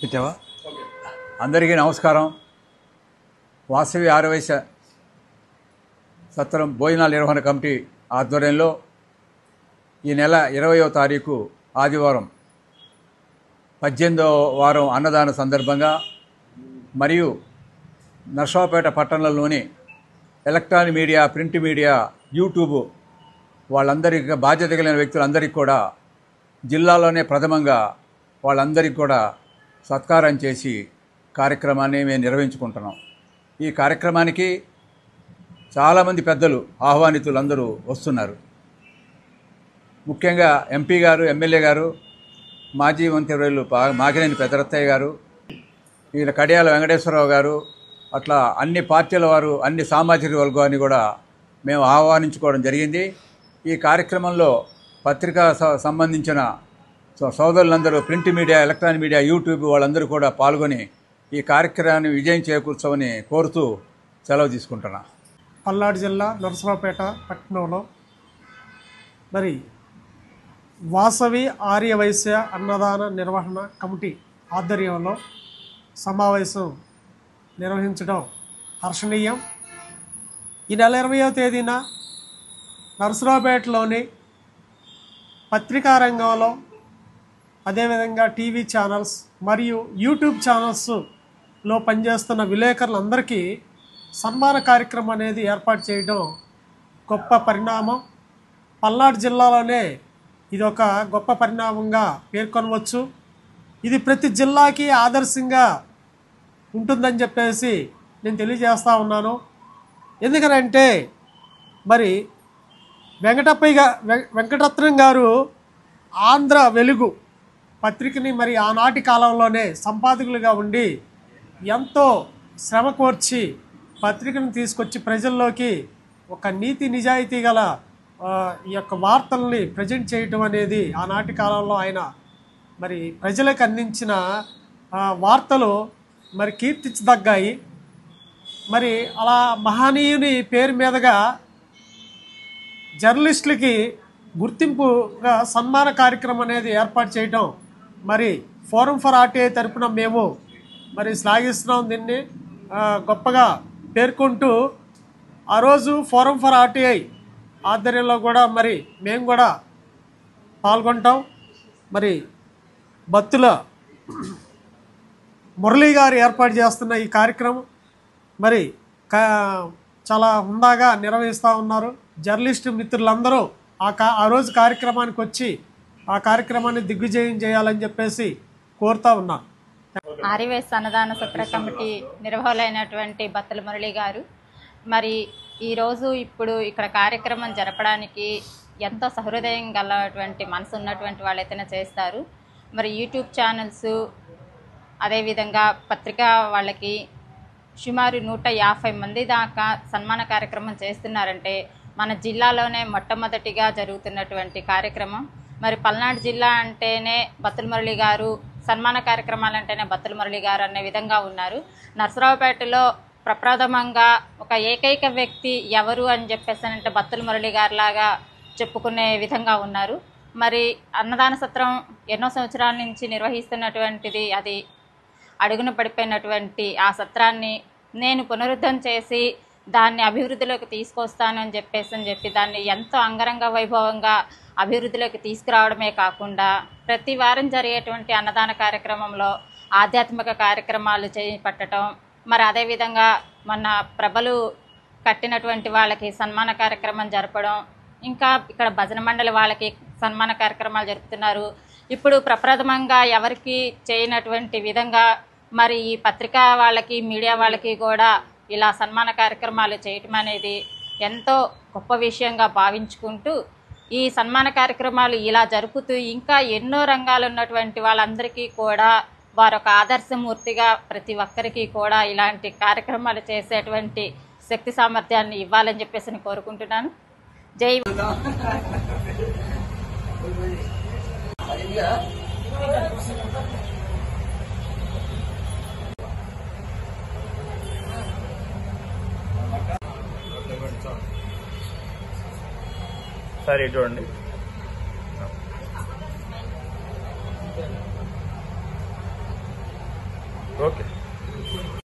పెట్టావా? అందరికీ నమస్కారం. వాసవి ఆర్యవైశ్య సత్రం భోజనాల నిర్వహణ కమిటీ ఆధ్వర్యంలో ఈ నెల 20వ తారీఖు ఆదివారం 18వ వారం అన్నదాన సందర్భంగా మరియు నర్సాపేట పట్టణంలోని electronic media, print media, YouTube వాళ్ళందరికీ బాధ్యత కలిగిన వ్యక్తులందరికీ కూడా జిల్లాలోనే ప్రథమంగా వాళ్ళందరికీ కూడా సత్కారం చేసి కార్యక్రమాన్ని మేము నిర్వహించుకుంటున్నాం. ఈ కార్యక్రమానికి చాలామంది పెద్దలు ఆహ్వానితులు అందరూ వస్తున్నారు. ముఖ్యంగా ఎంపీ గారు, ఎమ్మెల్యే గారు, మాజీ మంత్రివర్యులు మాగినేని పెద్దరత్తయ్య గారు, ఈయన కడియాల వెంకటేశ్వరరావు గారు, అట్లా అన్ని పార్టీల వారు, అన్ని సామాజిక వర్గాన్ని కూడా మేము ఆహ్వానించుకోవడం జరిగింది. ఈ కార్యక్రమంలో పత్రికా సంబంధించిన సోదరులందరూ, print media, electronic media, YouTube వాళ్ళందరూ కూడా పాల్గొని ఈ కార్యక్రమాన్ని విజయం చేకూర్చమని కోరుతూ సెలవు తీసుకుంటున్నా. పల్నాడు జిల్లా నరసరావుపేట పట్టణంలో మరి వాసవి ఆర్యవైశ్య అన్నదాన నిర్వహణ కమిటీ ఆధ్వర్యంలో సమావేశం నిర్వహించడం హర్షణీయం. ఈ నెల 20వ తేదీన నరసరావుపేటలోని పత్రికా రంగంలో, అదేవిధంగా టీవీ ఛానల్స్ మరియు యూట్యూబ్ ఛానల్స్లో పనిచేస్తున్న విలేకరులందరికీ సన్మాన కార్యక్రమం అనేది ఏర్పాటు చేయడం గొప్ప పరిణామం. పల్నాడు జిల్లాలోనే ఇది ఒక గొప్ప పరిణామంగా పేర్కొనవచ్చు. ఇది ప్రతి జిల్లాకి ఆదర్శంగా ఉంటుందని చెప్పేసి నేను తెలియజేస్తూ ఉన్నాను. ఎందుకనంటే మరి వెంకటరత్నం గారు ఆంధ్ర వెలుగు పత్రికని మరి ఆనాటి కాలంలోనే సంపాదకులుగా ఉండి ఎంతో శ్రమ కోర్చి పత్రికను తీసుకొచ్చి ప్రజల్లోకి ఒక నీతి నిజాయితీ గల ఈ యొక్క వార్తల్ని ప్రజెంట్ చేయటం అనేది ఆనాటి కాలంలో ఆయన మరి ప్రజలకు అందించిన వార్తలు మరి కీర్తించదగ్గాయి. మరి అలా మహనీయుని పేరు మీదుగా జర్నలిస్టులకి గుర్తింపుగా సన్మాన కార్యక్రమం అనేది ఏర్పాటు చేయటం మరి ఫోరం ఫర్ ఆర్టీఐ తరపున మేము మరి శ్లాఘిస్తున్నాం. దీన్ని గొప్పగా పేర్కొంటూ ఆ రోజు ఫోరం ఫర్ ఆర్టీఐ ఆధ్వర్యంలో కూడా మరి మేము కూడా పాల్గొంటాం. మరి బత్తుల మురళీ గారు ఏర్పాటు చేస్తున్న ఈ కార్యక్రమం మరి చాలా హుందాగా నిర్వహిస్తూ ఉన్నారు. జర్నలిస్టు మిత్రులందరూ ఆ రోజు కార్యక్రమానికి వచ్చి ఆ కార్యక్రమాన్ని దిగ్విజయం చేయాలని చెప్పేసి కోరుతా ఉన్నా. ఆర్యవైశ్య అన్నదాన సత్ర కమిటీ నిర్వాహకులైనటువంటి బత్తుల మురళి గారు మరి ఈరోజు ఇప్పుడు ఇక్కడ కార్యక్రమం జరపడానికి ఎంతో సహృదయం గలటువంటి మనసు ఉన్నటువంటి వాళ్ళైతేనే చేస్తారు. మరి యూట్యూబ్ ఛానల్స్, అదేవిధంగా పత్రికా వాళ్ళకి సుమారు 150 మంది దాకా సన్మాన కార్యక్రమం చేస్తున్నారంటే మన జిల్లాలోనే మొట్టమొదటిగా జరుగుతున్నటువంటి కార్యక్రమం. మరి పల్నాడు జిల్లా అంటేనే బత్తుల మురళి గారు, సన్మాన కార్యక్రమాలు అంటేనే బత్తుల మురళి గారు అనే విధంగా ఉన్నారు. నరసరావుపేటలో ప్రప్రథమంగా ఒక ఏకైక వ్యక్తి ఎవరు అని చెప్పేసానంటే బత్తుల మురళి గారిలాగా చెప్పుకునే విధంగా ఉన్నారు. మరి అన్నదాన సత్రం ఎన్నో సంవత్సరాల నుంచి నిర్వహిస్తున్నటువంటిది, అది అడుగున పడిపోయినటువంటి ఆ సత్రాన్ని నేను పునరుద్ధరణ చేసి దాన్ని అభివృద్ధిలోకి తీసుకొస్తానని చెప్పి దాన్ని ఎంతో అంగరంగ వైభవంగా అభివృద్ధిలోకి తీసుకురావడమే కాకుండా ప్రతి వారం జరిగేటువంటి అన్నదాన కార్యక్రమంలో ఆధ్యాత్మిక కార్యక్రమాలు చేపట్టడం, మరి అదేవిధంగా మన ప్రభలు కట్టినటువంటి వాళ్ళకి సన్మాన కార్యక్రమం జరపడం, ఇంకా ఇక్కడ భజన మండలి వాళ్ళకి సన్మాన కార్యక్రమాలు జరుపుతున్నారు. ఇప్పుడు ప్రప్రథమంగా ఎవరికి చేయనటువంటి విధంగా మరి ఈ పత్రికా వాళ్ళకి, మీడియా వాళ్ళకి కూడా ఇలా సన్మాన కార్యక్రమాలు చేయటం అనేది ఎంతో గొప్ప విషయంగా భావించుకుంటూ ఈ సన్మాన కార్యక్రమాలు ఇలా జరుపుతూ ఇంకా ఎన్నో రంగాలు ఉన్నటువంటి వాళ్ళందరికీ కూడా వారొక ఆదర్శమూర్తిగా ప్రతి ఒక్కరికి కూడా ఇలాంటి కార్యక్రమాలు చేసేటువంటి శక్తి సామర్థ్యాన్ని ఇవ్వాలని చెప్పేసి నేను కోరుకుంటున్నాను. జై. సరే చూడండి.